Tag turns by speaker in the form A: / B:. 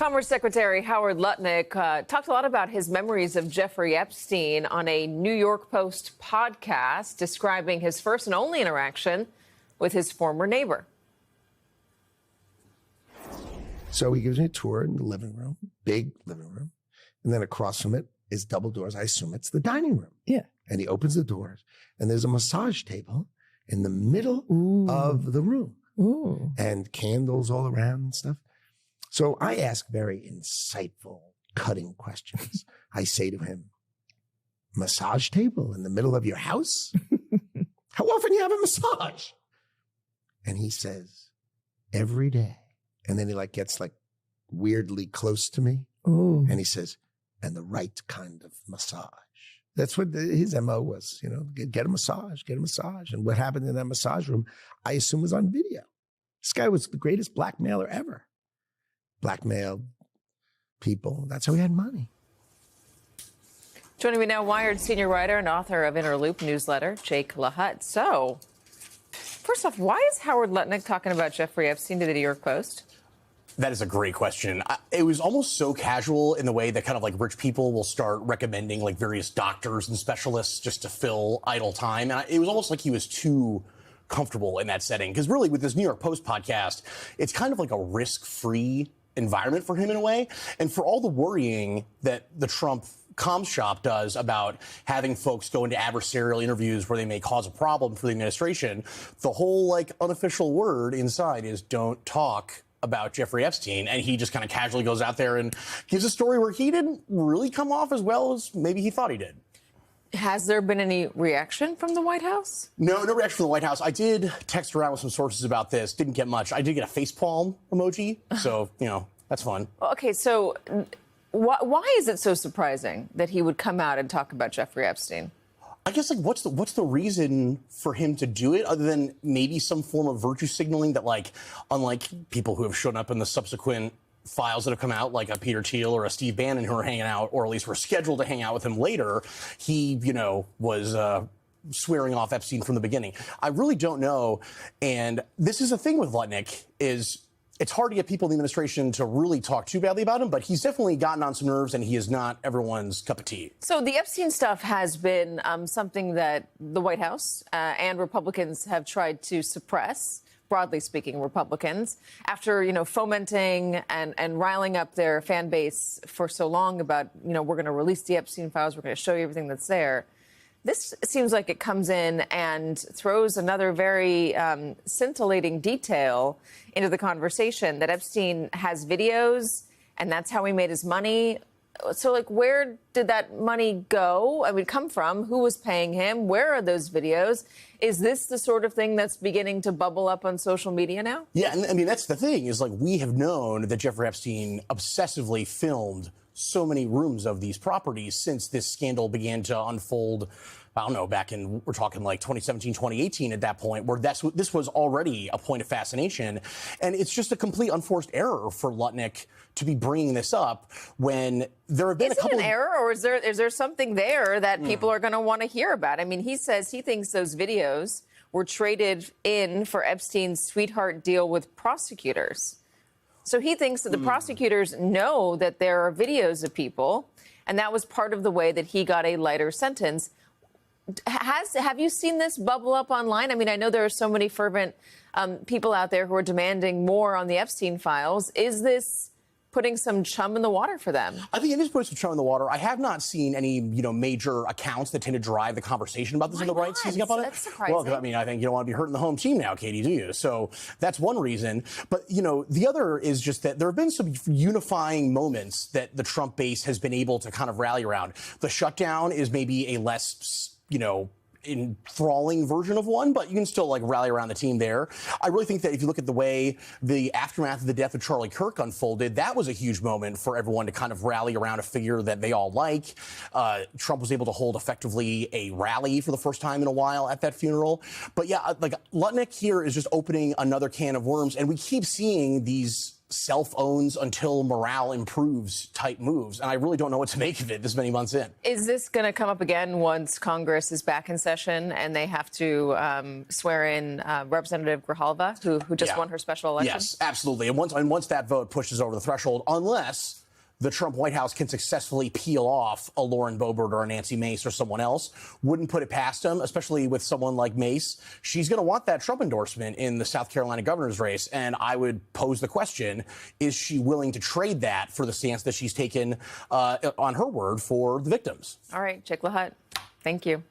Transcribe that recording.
A: Commerce Secretary Howard Lutnick talked a lot about his memories of Jeffrey Epstein on a New York Post podcast, describing his first and only interaction with his former neighbor.
B: So he gives me a tour in the living room, big living room. And then across from it is double doors. I assume it's the dining room.
C: Yeah.
B: And he opens the doors and there's a massage table in the middle of the room.
C: Ooh.
B: And candles all around and stuff. So I ask very insightful, cutting questions. I say to him, massage table in the middle of your house? How often do you have a massage? And he says, every day. And then he gets weirdly close to me.
C: Ooh.
B: And he says, and the right kind of massage. That's what his MO was, get a massage. And what happened in that massage room, I assume was on video. This guy was the greatest blackmailer ever. Blackmailed people. That's how he had money.
A: Joining me now, Wired senior writer and author of Inner Loop newsletter, Jake LaHutte. So, first off, why is Howard Lutnick talking about Jeffrey Epstein to the New York Post?
D: That is a great question. It was almost so casual in the way that kind of rich people will start recommending various doctors and specialists just to fill idle time. And it was almost like he was too comfortable in that setting. Because really, with this New York Post podcast, it's kind of like a risk-free environment for him in a way. And for all the worrying that the Trump comms shop does about having folks go into adversarial interviews where they may cause a problem for the administration, the whole unofficial word inside is don't talk about Jeffrey Epstein. And he just kind of casually goes out there and gives a story where he didn't really come off as well as maybe he thought he did.
A: Has there been any reaction from the White House?
D: No reaction from the White House. I did text around with some sources about this. Didn't get much. I did get a facepalm emoji. So, that's fun.
A: Okay, so why is it so surprising that he would come out and talk about Jeffrey Epstein?
D: I guess, what's the reason for him to do it, other than maybe some form of virtue signaling that, unlike people who have shown up in the subsequent files that have come out, like a Peter Thiel or a Steve Bannon who are hanging out, or at least were scheduled to hang out with him later, he, was swearing off Epstein from the beginning. I really don't know. And this is the thing with Lutnick is it's hard to get people in the administration to really talk too badly about him, but he's definitely gotten on some nerves, and he is not everyone's cup of tea.
A: So the Epstein stuff has been something that the White House and Republicans have tried to suppress. Broadly speaking, Republicans, after, fomenting and riling up their fan base for so long about, we're going to release the Epstein files, we're going to show you everything that's there. This seems like it comes in and throws another very scintillating detail into the conversation, that Epstein has videos and that's how he made his money. So, where did that money go? Come from? Who was paying him? Where are those videos? Is this the sort of thing that's beginning to bubble up on social media now?
D: Yeah, and that's the thing, is we have known that Jeffrey Epstein obsessively filmed so many rooms of these properties since this scandal began to unfold. I don't know, back in, we're talking 2017, 2018 at that point, where this was already a point of fascination. And it's just a complete unforced error for Lutnick to be bringing this up when there have been a couple
A: of... Is it an error, or is there something there that people are going to want to hear about? He says he thinks those videos were traded in for Epstein's sweetheart deal with prosecutors. So he thinks that the prosecutors know that there are videos of people, and that was part of the way that he got a lighter sentence. Have you seen this bubble up online? I know there are so many fervent people out there who are demanding more on the Epstein files. Is this putting some chum in the water for them?
D: I think it is putting some chum in the water. I have not seen any, major accounts that tend to drive the conversation about this on the right seizing up on it.
A: That's surprising.
D: Well, I think you don't want to be hurting the home team now, Katie, do you? So that's one reason. But, the other is just that there have been some unifying moments that the Trump base has been able to kind of rally around. The shutdown is maybe a less, enthralling version of one, but you can still rally around the team there. I really think that if you look at the way the aftermath of the death of Charlie Kirk unfolded, that was a huge moment for everyone to kind of rally around a figure that they all like. Trump was able to hold effectively a rally for the first time in a while at that funeral. But yeah, Lutnick here is just opening another can of worms, and we keep seeing these self-owns until morale improves type moves. And I really don't know what to make of it this many months in.
A: Is this going to come up again once Congress is back in session and they have to swear in Representative Grijalva, who just won her special election?
D: Yes, absolutely. And once that vote pushes over the threshold, unless the Trump White House can successfully peel off a Lauren Boebert or a Nancy Mace or someone else, wouldn't put it past them, especially with someone like Mace. She's going to want that Trump endorsement in the South Carolina governor's race. And I would pose the question, is she willing to trade that for the stance that she's taken on her word for the victims?
A: All right, Jake LaHutte, thank you.